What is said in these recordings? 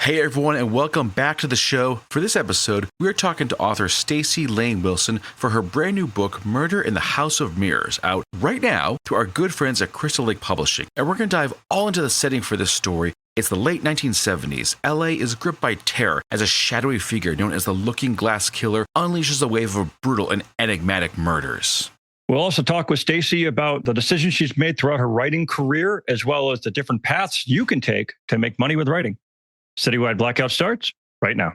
Hey everyone, and welcome back to the show. For this episode, we're talking to author Staci Layne Wilson for her brand new book, Murder in the House of Mirrors, out right now through our good friends at Crystal Lake Publishing. And we're going to dive all into the setting for this story. It's the late 1970s. LA is gripped by terror as a shadowy figure known as the Looking Glass Killer unleashes a wave of brutal and enigmatic murders. We'll also talk with Staci about the decisions she's made throughout her writing career, as well as the different paths you can take to make money with writing. Citywide Blackout starts right now.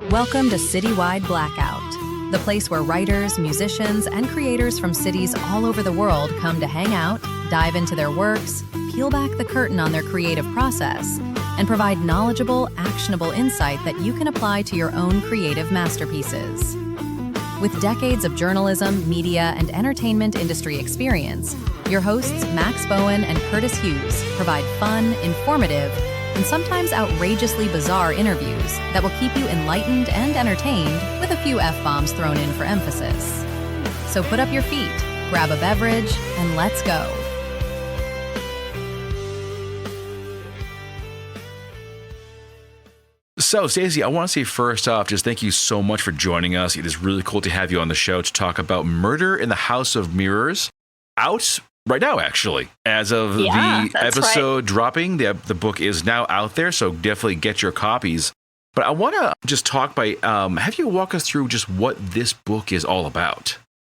Welcome to Citywide Blackout, the place where writers, musicians, and creators from cities all over the world come to hang out, dive into their works, peel back the curtain on their creative process, and provide knowledgeable, actionable insight that you can apply to your own creative masterpieces. With decades of journalism, media, and entertainment industry experience, your hosts Max Bowen and Curtis Hughes provide fun, informative, and sometimes outrageously bizarre interviews that will keep you enlightened and entertained with a few F-bombs thrown in for emphasis. So put up your feet, grab a beverage, and let's go. So, Staci, I want to say first off, just thank you so much for joining us. It is really cool to have you on the show to talk about Murder in the House of Mirrors, out right now, actually. As of the episode dropping, the book is now out there, so definitely get your copies. But I want to just talk by, have you walk us through just what this book is all about?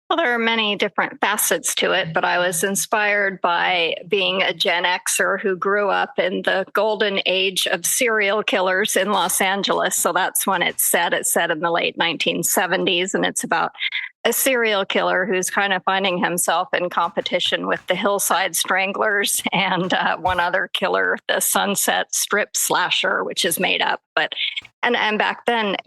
Well, there are many different facets to it, but I was inspired by being a Gen Xer who grew up in the golden age of serial killers in Los Angeles. So that's when it's set. It's set in the late 1970s, and it's about a serial killer who's kind of finding himself in competition with the Hillside Stranglers and one other killer, the Sunset Strip Slasher, which is made up. And back then,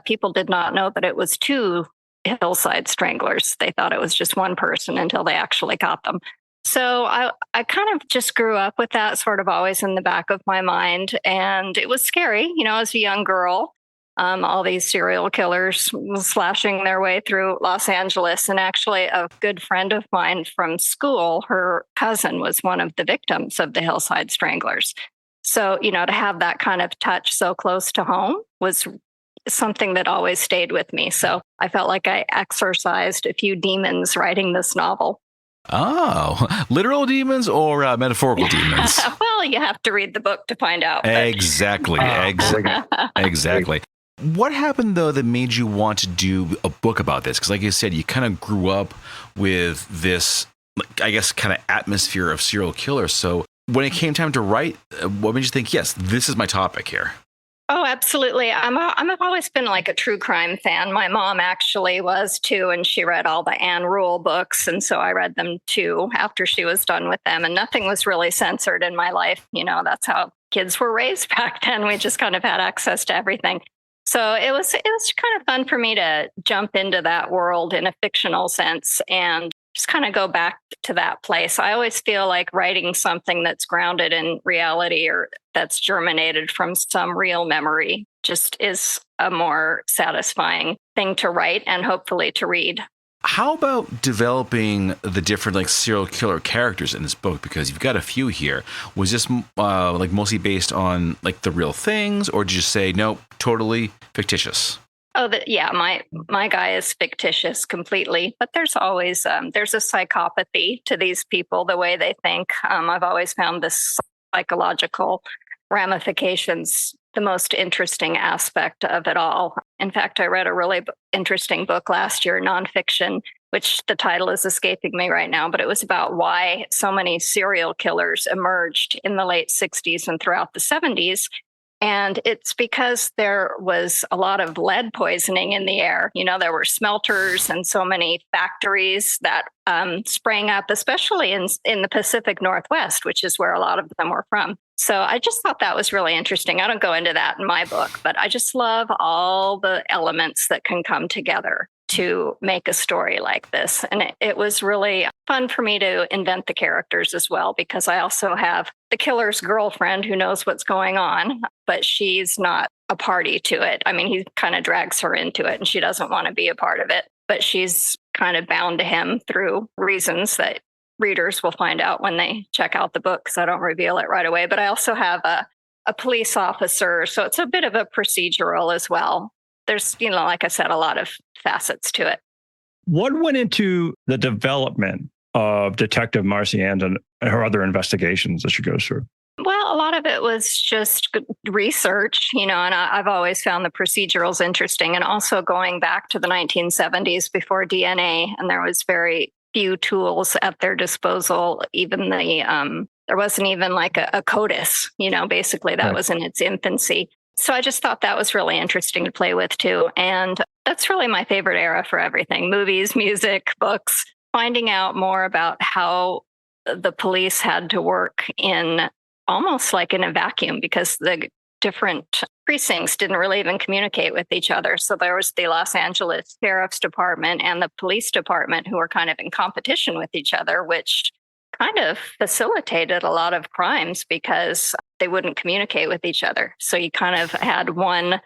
people did not know that it was two Hillside Stranglers. They thought it was just one person until they actually caught them. So I kind of just grew up with that sort of always in the back of my mind. And it was scary, as a young girl, all these serial killers slashing their way through Los Angeles. And actually a good friend of mine from school, her cousin was one of the victims of the Hillside Stranglers. So, to have that kind of touch so close to home was something that always stayed with me. So I felt like I exorcised a few demons writing this novel. Oh, literal demons or metaphorical demons? Well, you have to read the book to find out. Exactly. Exactly. What happened, though, that made you want to do a book about this? Because like you said, you kind of grew up with this, I guess, kind of atmosphere of serial killers. So when it came time to write, what made you think, yes, this is my topic here? Oh, absolutely. I've always been like a true crime fan. My mom actually was too, and she read all the Anne Rule books. And so I read them too after she was done with them. And nothing was really censored in my life. That's how kids were raised back then. We just kind of had access to everything. So it was kind of fun for me to jump into that world in a fictional sense and just kind of go back to that place. I always feel like writing something that's grounded in reality or that's germinated from some real memory just is a more satisfying thing to write and hopefully to read. How about developing the different serial killer characters in this book? Because you've got a few here. Was this mostly based on the real things, or did you say no, totally fictitious? Oh, my guy is fictitious completely, but there's always there's a psychopathy to these people, the way they think. I've always found this psychological ramifications the most interesting aspect of it all. In fact, I read a really interesting book last year, nonfiction, which the title is escaping me right now, but it was about why so many serial killers emerged in the late 60s and throughout the 70s. And it's because there was a lot of lead poisoning in the air. There were smelters and so many factories that sprang up, especially in the Pacific Northwest, which is where a lot of them were from. So I just thought that was really interesting. I don't go into that in my book, but I just love all the elements that can come together to make a story like this. And it was really fun for me to invent the characters as well, because I also have the killer's girlfriend who knows what's going on, but she's not a party to it. I mean, he kind of drags her into it and she doesn't want to be a part of it, but she's kind of bound to him through reasons that readers will find out when they check out the book, because I don't reveal it right away. But I also have a a police officer. So it's a bit of a procedural as well. There's, like I said, a lot of facets to it. What went into the development of Detective Marcy Ann and her other investigations that she goes through? Well, a lot of it was just research, and I've always found the procedurals interesting. And also going back to the 1970s before DNA, and there was very few tools at their disposal. Even there wasn't even like a CODIS, basically that was in its infancy. So I just thought that was really interesting to play with too. And that's really my favorite era for everything: movies, music, books, finding out more about how the police had to work in almost like in a vacuum, because the different precincts didn't really even communicate with each other. So there was the Los Angeles Sheriff's Department and the police department who were kind of in competition with each other, which kind of facilitated a lot of crimes because they wouldn't communicate with each other. So you kind of had one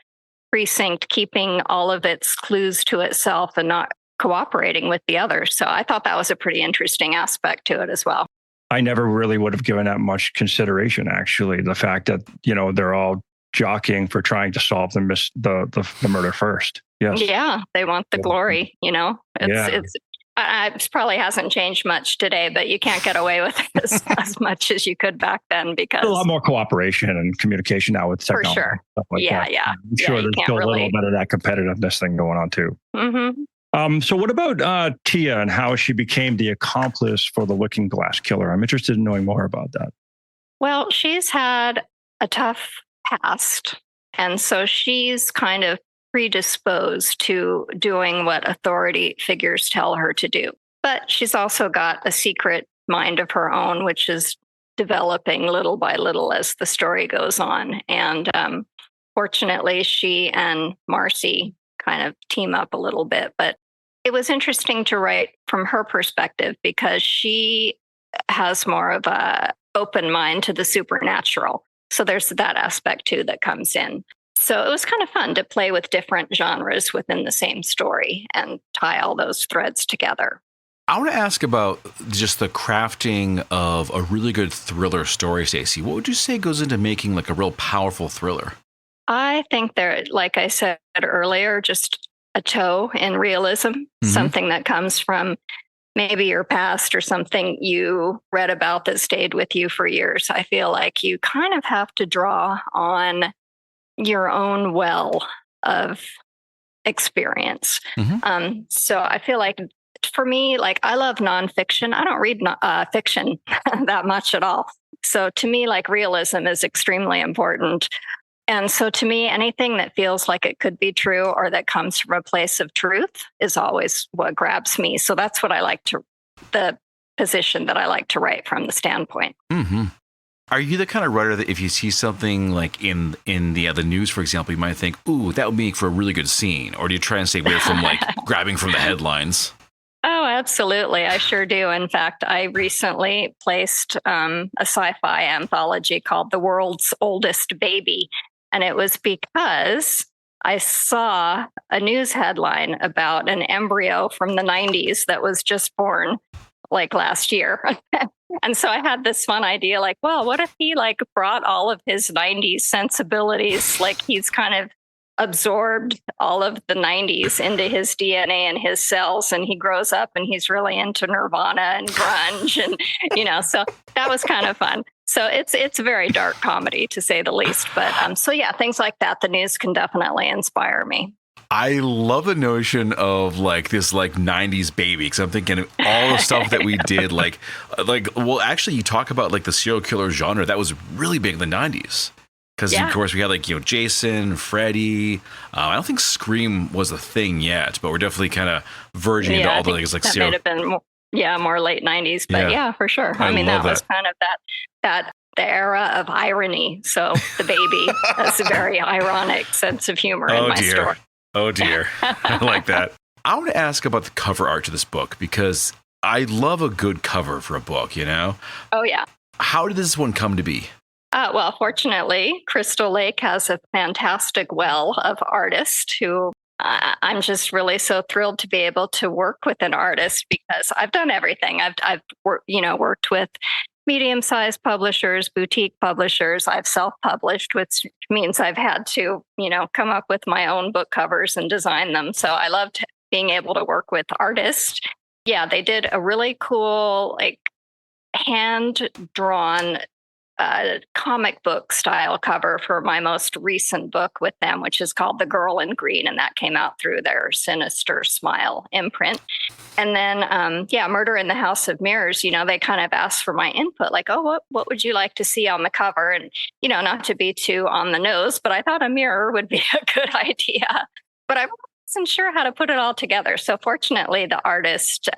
precinct keeping all of its clues to itself and not cooperating with the other. So I thought that was a pretty interesting aspect to it as well. I never really would have given that much consideration, actually. The fact that, they're all jockeying for trying to solve the murder first. Yes. Yeah, they want the glory, It probably hasn't changed much today, but you can't get away with it as much as you could back then, because a lot more cooperation and communication now with technology. For sure. Stuff like that. Yeah. I'm sure there's still a little bit of that competitiveness thing going on too. Mm-hmm. So what about Tia and how she became the accomplice for the Looking Glass Killer? I'm interested in knowing more about that. Well, she's had a tough past, and so she's kind of predisposed to doing what authority figures tell her to do. But she's also got a secret mind of her own, which is developing little by little as the story goes on. And fortunately, she and Marcy kind of team up a little bit. But it was interesting to write from her perspective because she has more of a open mind to the supernatural. So there's that aspect too that comes in. So it was kind of fun to play with different genres within the same story and tie all those threads together. I want to ask about just the crafting of a really good thriller story, Staci. What would you say goes into making like a real powerful thriller? I think there, like I said earlier, just a toe in realism, something that comes from maybe your past or something you read about that stayed with you for years. I feel like you kind of have to draw on your own well of experience. So I feel like for me, like I love nonfiction. I don't read fiction that much at all. So to me, like realism is extremely important. And so to me, anything that feels like it could be true or that comes from a place of truth is always what grabs me. So that's what I like to, the position that I like to write from the standpoint. Are you the kind of writer that if you see something like in the news, for example, you might think, ooh, that would make for a really good scene? Or do you try and stay away from like grabbing from the headlines? Oh, absolutely. I sure do. In fact, I recently placed a sci-fi anthology called The World's Oldest Baby. And it was because I saw a news headline about an embryo from the 90s that was just born like last year. And so I had this fun idea, like, well, what if he like brought all of his 90s sensibilities, like he's kind of absorbed all of the 90s into his DNA and his cells, and he grows up and he's really into Nirvana and grunge, and so that was kind of fun. So it's a very dark comedy, to say the least. But so yeah, things like that, the news can definitely inspire me. I love the notion of like this like 90s baby, because I'm thinking of all the stuff that we did, like well, actually you talk about like the serial killer genre that was really big in the 90s. Because, of course, we had like, Jason, Freddy. I don't think Scream was a thing yet, but we're definitely kind of verging into all the things like that might have been more late 90s. But yeah for sure. I mean, that was kind of that the era of irony. So the baby has a very ironic sense of humor in my story. Oh, dear. I like that. I want to ask about the cover art to this book, because I love a good cover for a book, Oh, yeah. How did this one come to be? Well, fortunately, Crystal Lake has a fantastic well of artists who I'm just really so thrilled to be able to work with an artist, because I've done everything. I've worked with medium-sized publishers, boutique publishers. I've self-published, which means I've had to, come up with my own book covers and design them. So I loved being able to work with artists. Yeah, they did a really cool, hand-drawn comic book style cover for my most recent book with them, which is called The Girl in Green, and that came out through their Sinister Smile imprint. And then, Murder in the House of Mirrors, they kind of asked for my input, like, oh, what would you like to see on the cover? And, not to be too on the nose, but I thought a mirror would be a good idea. But I wasn't sure how to put it all together. So fortunately, the artist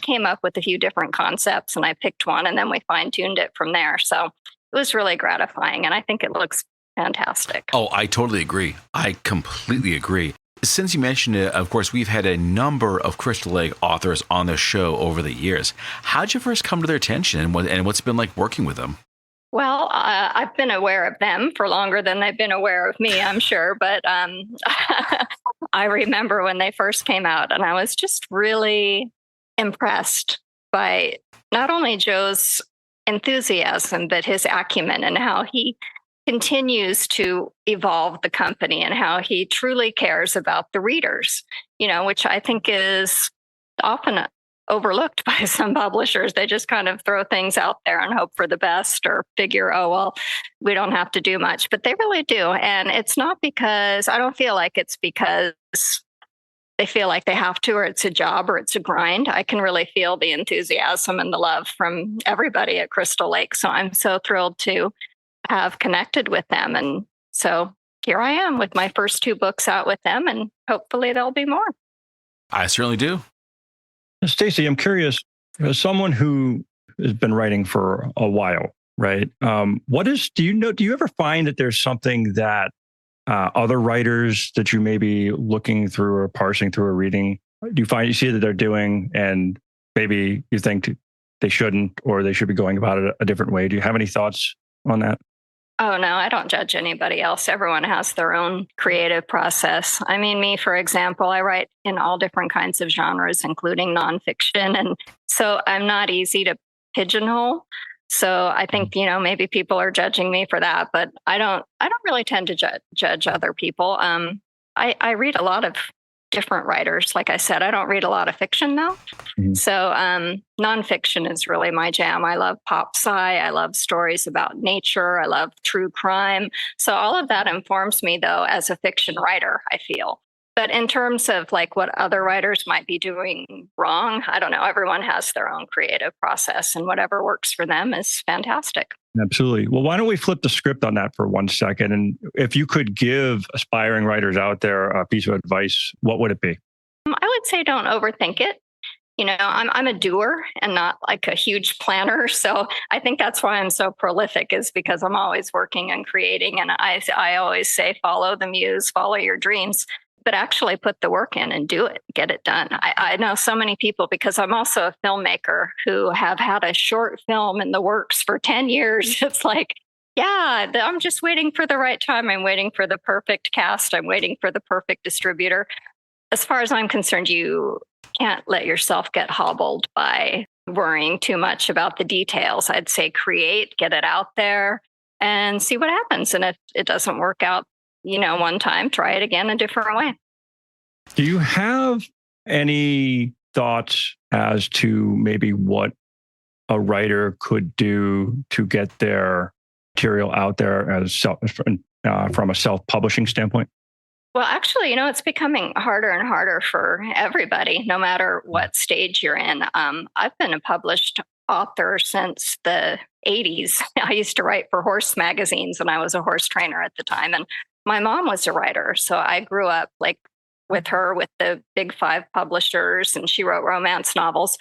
came up with a few different concepts, and I picked one, and then we fine-tuned it from there. So it was really gratifying, and I think it looks fantastic. Oh, I totally agree. I completely agree. Since you mentioned it, of course, we've had a number of Crystal Lake authors on the show over the years. How'd you first come to their attention, and what's it been like working with them? Well, I've been aware of them for longer than they've been aware of me, I'm sure. But I remember when they first came out, and I was just really impressed by not only Joe's enthusiasm, but his acumen and how he continues to evolve the company and how he truly cares about the readers, which I think is often overlooked by some publishers. They just kind of throw things out there and hope for the best or figure, oh, well, we don't have to do much, but they really do. And it's not because, I don't feel like it's because they feel like they have to, or it's a job, or it's a grind. I can really feel the enthusiasm and the love from everybody at Crystal Lake. So I'm so thrilled to have connected with them. And so here I am with my first 2 books out with them, and hopefully there'll be more. I certainly do. Staci, I'm curious, as someone who has been writing for a while, right? Do you ever find that there's something that other writers that you may be looking through or parsing through or reading, you see that they're doing, and maybe you think they shouldn't, or they should be going about it a different way? Do you have any thoughts on that? Oh, no, I don't judge anybody else. Everyone has their own creative process. I mean, me, for example, I write in all different kinds of genres, including nonfiction. And so I'm not easy to pigeonhole. So I think, maybe people are judging me for that, but I don't really tend to judge other people. I read a lot of different writers. Like I said, I don't read a lot of fiction though. Mm-hmm. So nonfiction is really my jam. I love pop sci. I love stories about nature. I love true crime. So all of that informs me though as a fiction writer, I feel. But in terms of what other writers might be doing wrong, I don't know. Everyone has their own creative process, and whatever works for them is fantastic. Absolutely. Well, why don't we flip the script on that for 1 second? And if you could give aspiring writers out there a piece of advice, what would it be? I would say don't overthink it. I'm a doer and not a huge planner. So I think that's why I'm so prolific, is because I'm always working and creating. And I always say, follow the muse, follow your dreams, but actually put the work in and do it, get it done. I know so many people, because I'm also a filmmaker, who have had a short film in the works for 10 years. It's I'm just waiting for the right time. I'm waiting for the perfect cast. I'm waiting for the perfect distributor. As far as I'm concerned, you can't let yourself get hobbled by worrying too much about the details. I'd say create, get it out there, and see what happens. And if it doesn't work out, one time, try it again a different way. Do you have any thoughts as to maybe what a writer could do to get their material out there as from a self-publishing standpoint? Well, actually, it's becoming harder and harder for everybody, no matter what stage you're in. I've been a published author since the 80s. I used to write for horse magazines, and I was a horse trainer at the time. And my mom was a writer, so I grew up with her, with the big 5 publishers, and she wrote romance novels.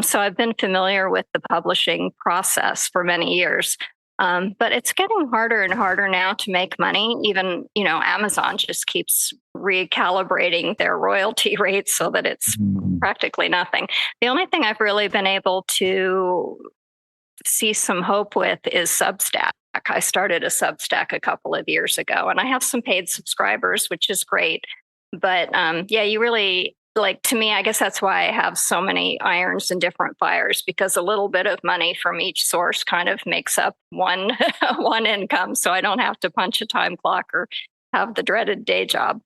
So I've been familiar with the publishing process for many years. But it's getting harder and harder now to make money. Even, Amazon just keeps recalibrating their royalty rates so that it's practically nothing. The only thing I've really been able to see some hope with is Substack. I started a Substack a couple of years ago, and I have some paid subscribers, which is great. But you really like to me, I guess that's why I have so many irons and different fires, because a little bit of money from each source kind of makes up one one income. So I don't have to punch a time clock or have the dreaded day job.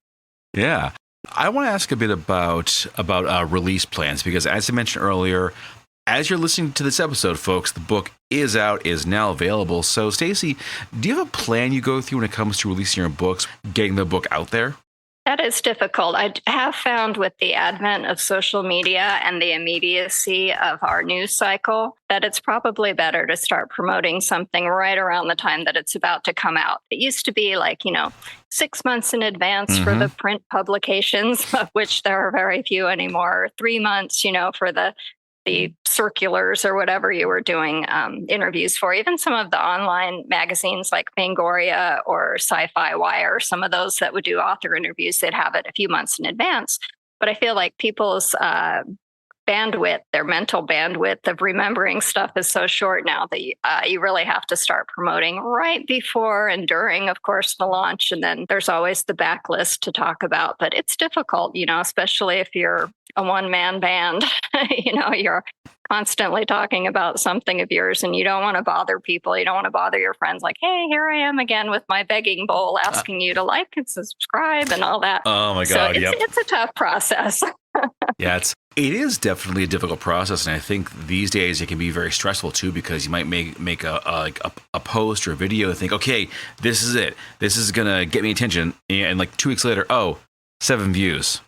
Yeah. I want to ask a bit about release plans, because as I mentioned earlier, as you're listening to this episode, folks, the book is out, is now available. So, Staci, do you have a plan you go through when it comes to releasing your books, getting the book out there? That is difficult. I have found with the advent of social media and the immediacy of our news cycle that it's probably better to start promoting something right around the time that it's about to come out. It used to be like, 6 months in advance for the print publications, of which there are very few anymore, or 3 months, for the circulars or whatever you were doing interviews for. Even some of the online magazines like Fangoria or Sci-Fi Wire, some of those that would do author interviews, they'd have it a few months in advance. But I feel like people's bandwidth, their mental bandwidth of remembering stuff is so short now that you really have to start promoting right before and during, of course, the launch. And then there's always the backlist to talk about. But it's difficult, especially if you're a one-man band. You're constantly talking about something of yours and you don't want to bother people. You don't want to bother your friends like, hey, here I am again with my begging bowl asking you to like and subscribe and all that. Oh my God. So it's a tough process. Yeah, it is definitely a difficult process, and I think these days it can be very stressful too, because you might make a post or a video and think, okay, this is it, this is gonna get me attention, and like 2 weeks later, 7 views.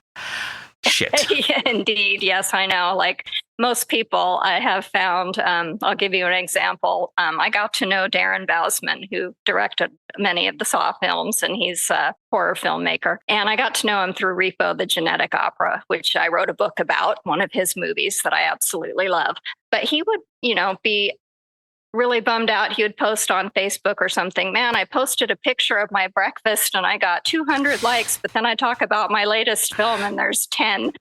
Shit. Yeah, indeed. Yes, I know. Like most people I have found, I'll give you an example. I got to know Darren Bousman, who directed many of the Saw films, and he's a horror filmmaker. And I got to know him through Repo, the Genetic Opera, which I wrote a book about, one of his movies that I absolutely love. But he would, be really bummed out. He would post on Facebook or something, man, I posted a picture of my breakfast and I got 200 likes, but then I talk about my latest film and there's 10,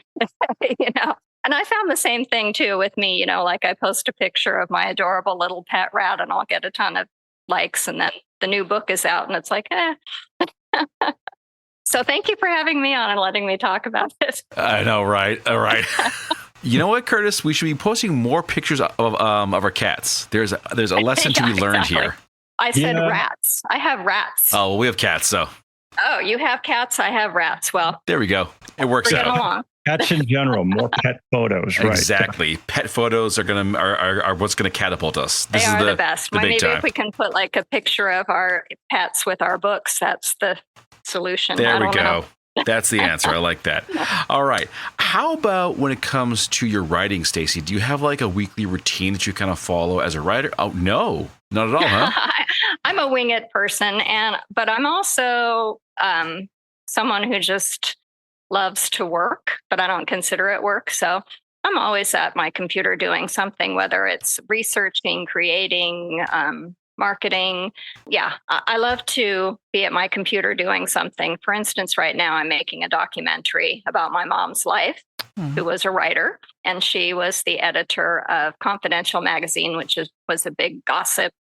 And I found the same thing too with me, like I post a picture of my adorable little pet rat and I'll get a ton of likes, and then the new book is out and it's like, So thank you for having me on and letting me talk about this. I know, right? All right. You know what, Curtis? We should be posting more pictures of our cats. There's a lesson to be learned here. I said rats. I have rats. Oh, well, we have cats, so. Oh, you have cats. I have rats. Well, there we go. It works out. Along. Cats in general, more pet photos, right? Exactly. Pet photos are what's gonna catapult us. They are the best. Maybe if we can put like a picture of our pets with our books, that's the solution. There we go. That's the answer. I like that. All right. How about when it comes to your writing, Staci? Do you have like a weekly routine that you kind of follow as a writer? Oh, no, not at all, huh? I'm a wing it person, but I'm also someone who just loves to work, but I don't consider it work. So I'm always at my computer doing something, whether it's researching, creating, marketing. Yeah, I love to be at my computer doing something. For instance, right now I'm making a documentary about my mom's life, who was a writer, and she was the editor of Confidential magazine, which was a big gossip,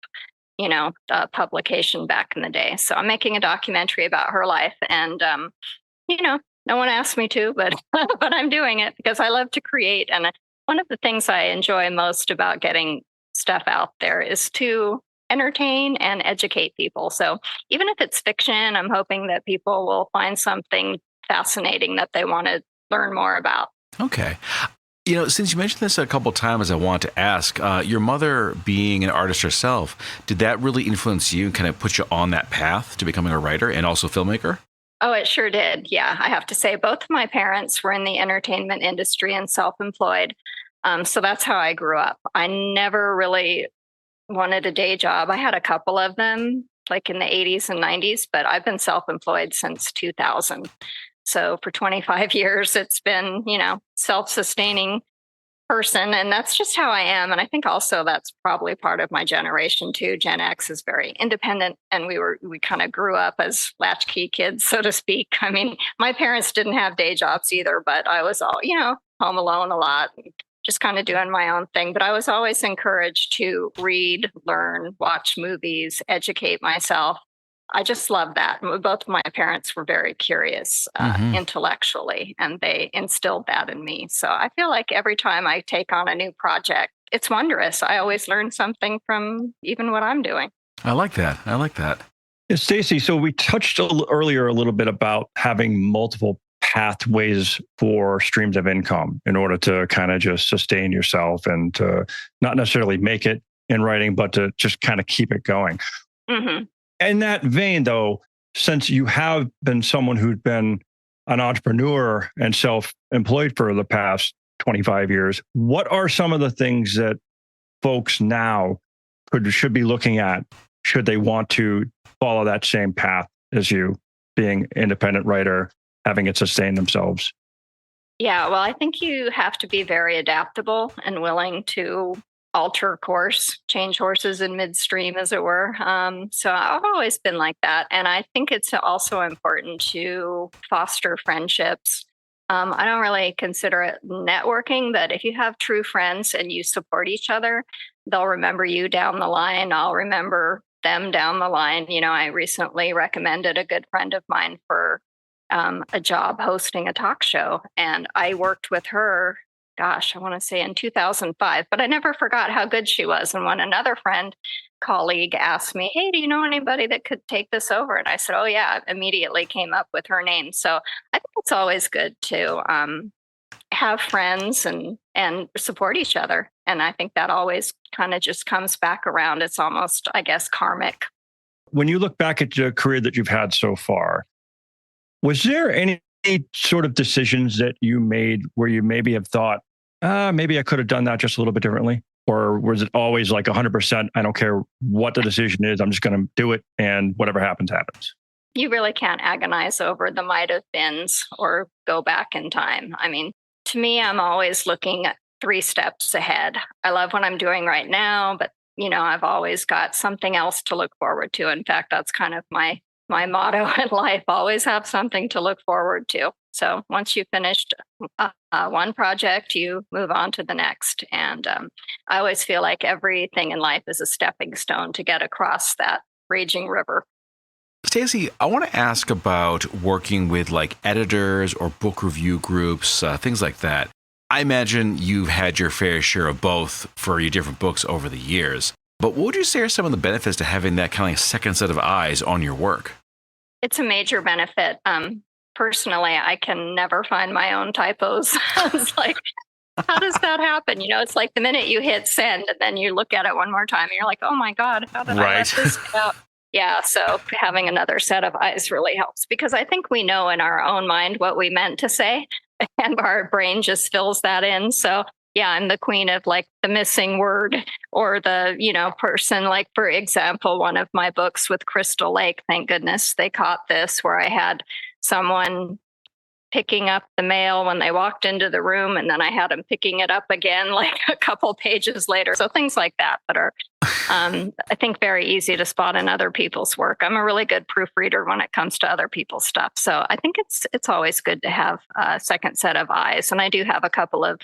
publication back in the day. So I'm making a documentary about her life, and no one asked me to, but but I'm doing it because I love to create. And one of the things I enjoy most about getting stuff out there is to entertain and educate people. So even if it's fiction, I'm hoping that people will find something fascinating that they want to learn more about. Okay. Since you mentioned this a couple of times, I want to ask, your mother being an artist herself, did that really influence you and kind of put you on that path to becoming a writer and also filmmaker? Oh, it sure did. Yeah, I have to say both of my parents were in the entertainment industry and self-employed. So that's how I grew up. I never really wanted a day job. I had a couple of them like in the 80s and 90s, but I've been self-employed since 2000. So for 25 years, it's been, self-sustaining person. And that's just how I am. And I think also that's probably part of my generation too. Gen X is very independent. And we kind of grew up as latchkey kids, so to speak. I mean, my parents didn't have day jobs either, but I was all, home alone a lot, just kind of doing my own thing. But I was always encouraged to read, learn, watch movies, educate myself. I just love that. Both of my parents were very curious intellectually, and they instilled that in me. So I feel like every time I take on a new project, it's wondrous. I always learn something from even what I'm doing. I like that. I like that. Yeah, Staci, so we touched earlier a little bit about having multiple pathways for streams of income in order to kind of just sustain yourself and to not necessarily make it in writing, but to just kind of keep it going. Mm-hmm. In that vein, though, since you have been someone who's been an entrepreneur and self-employed for the past 25 years, what are some of the things that folks now should be looking at should they want to follow that same path as you, being independent writer, having it sustain themselves? Yeah, well, I think you have to be very adaptable and willing to alter course, change horses in midstream, as it were. So I've always been like that. And I think it's also important to foster friendships. I don't really consider it networking, but if you have true friends and you support each other, they'll remember you down the line. I'll remember them down the line. You know, I recently recommended a good friend of mine for a job hosting a talk show, and I worked with her, gosh, I want to say in 2005, but I never forgot how good she was. And when another colleague asked me, hey, do you know anybody that could take this over? And I said, oh yeah, immediately came up with her name. So I think it's always good to have friends and support each other. And I think that always kind of just comes back around. It's almost, I guess, karmic. When you look back at your career that you've had so far, was there any sort of decisions that you made where you maybe have thought, maybe I could have done that just a little bit differently? Or was it always like 100%, I don't care what the decision is, I'm just going to do it and whatever happens, happens? You really can't agonize over the might have beens or go back in time. I mean, to me, I'm always looking at 3 steps ahead. I love what I'm doing right now, but you know, I've always got something else to look forward to. In fact, that's kind of my motto in life, always have something to look forward to. So once you've finished one project, you move on to the next. And I always feel like everything in life is a stepping stone to get across that raging river. Staci, I want to ask about working with like editors or book review groups, things like that. I imagine you've had your fair share of both for your different books over the years. But what would you say are some of the benefits to having that kind of second set of eyes on your work? It's a major benefit. Personally, I can never find my own typos. It's like, how does that happen? You know, it's like the minute you hit send and then you look at it one more time and you're like, oh my God, how did I let this get out? Yeah, so having another set of eyes really helps, because I think we know in our own mind what we meant to say and our brain just fills that in. So yeah, I'm the queen of like the missing word or the, you know, person. Like, for example, one of my books with Crystal Lake, thank goodness they caught this, where I had someone picking up the mail when they walked into the room, and then I had them picking it up again like a couple pages later. So things like that are, I think, very easy to spot in other people's work. I'm a really good proofreader when it comes to other people's stuff. So I think it's always good to have a second set of eyes. And I do have a couple of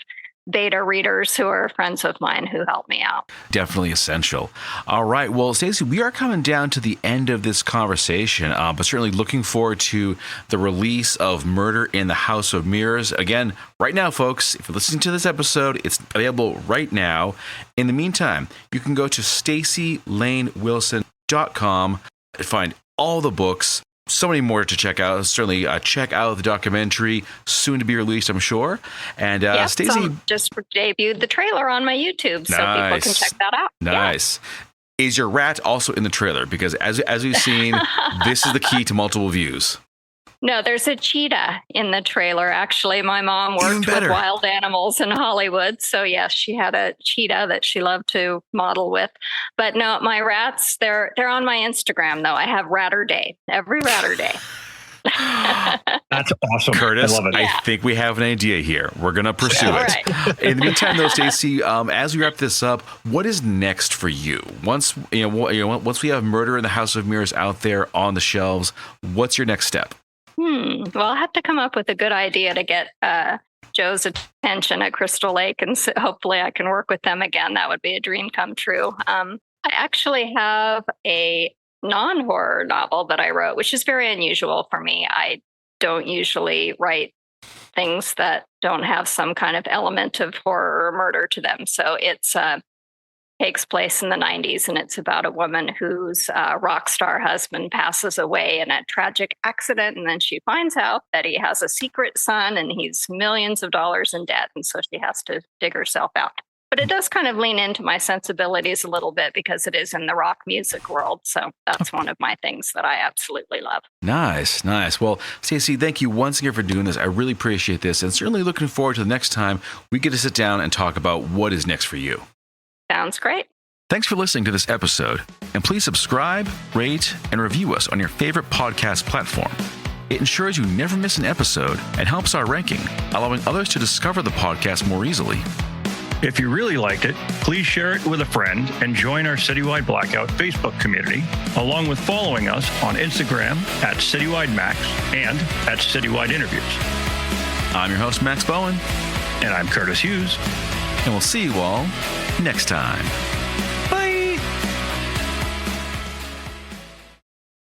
beta readers who are friends of mine who help me out. Definitely essential. All right. Well, Staci, we are coming down to the end of this conversation, but certainly looking forward to the release of Murder in the House of Mirrors. Again, right now, folks, if you're listening to this episode, it's available right now. In the meantime, you can go to StaciLayneWilson.com and find all the books. So many more to check out. Certainly check out the documentary, soon to be released, I'm sure. And Staci just debuted the trailer on my YouTube, so people can check that out. Nice. Yeah. Is your rat also in the trailer? Because as we've seen, this is the key to multiple views. No, there's a cheetah in the trailer. Actually, my mom worked with wild animals in Hollywood. So yes, she had a cheetah that she loved to model with. But no, my rats, they're on my Instagram though. I have Ratter Day, every Ratter Day. That's awesome. Curtis, I love it. I think we have an idea here. We're going to pursue it. Right. In the meantime, though, Staci, as we wrap this up, what is next for you? Once we have Murder in the House of Mirrors out there on the shelves, what's your next step? Well, I'll have to come up with a good idea to get Joe's attention at Crystal Lake, and hopefully I can work with them again. That would be a dream come true. I actually have a non-horror novel that I wrote, which is very unusual for me. I don't usually write things that don't have some kind of element of horror or murder to them. So it's takes place in the 90s, and it's about a woman whose rock star husband passes away in a tragic accident, and then she finds out that he has a secret son and he's millions of dollars in debt, and so she has to dig herself out. But it does kind of lean into my sensibilities a little bit because it is in the rock music world. So that's one of my things that I absolutely love. Nice. Well, Staci, thank you once again for doing this. I really appreciate this, and certainly looking forward to the next time we get to sit down and talk about what is next for you. Sounds great. Thanks for listening to this episode, and please subscribe, rate, and review us on your favorite podcast platform. It ensures you never miss an episode and helps our ranking, allowing others to discover the podcast more easily. If you really liked it, please share it with a friend and join our Citywide Blackout Facebook community, along with following us on Instagram at CitywideMax and at Citywide Interviews. I'm your host, Max Bowen. And I'm Curtis Hughes. And we'll see you all next time.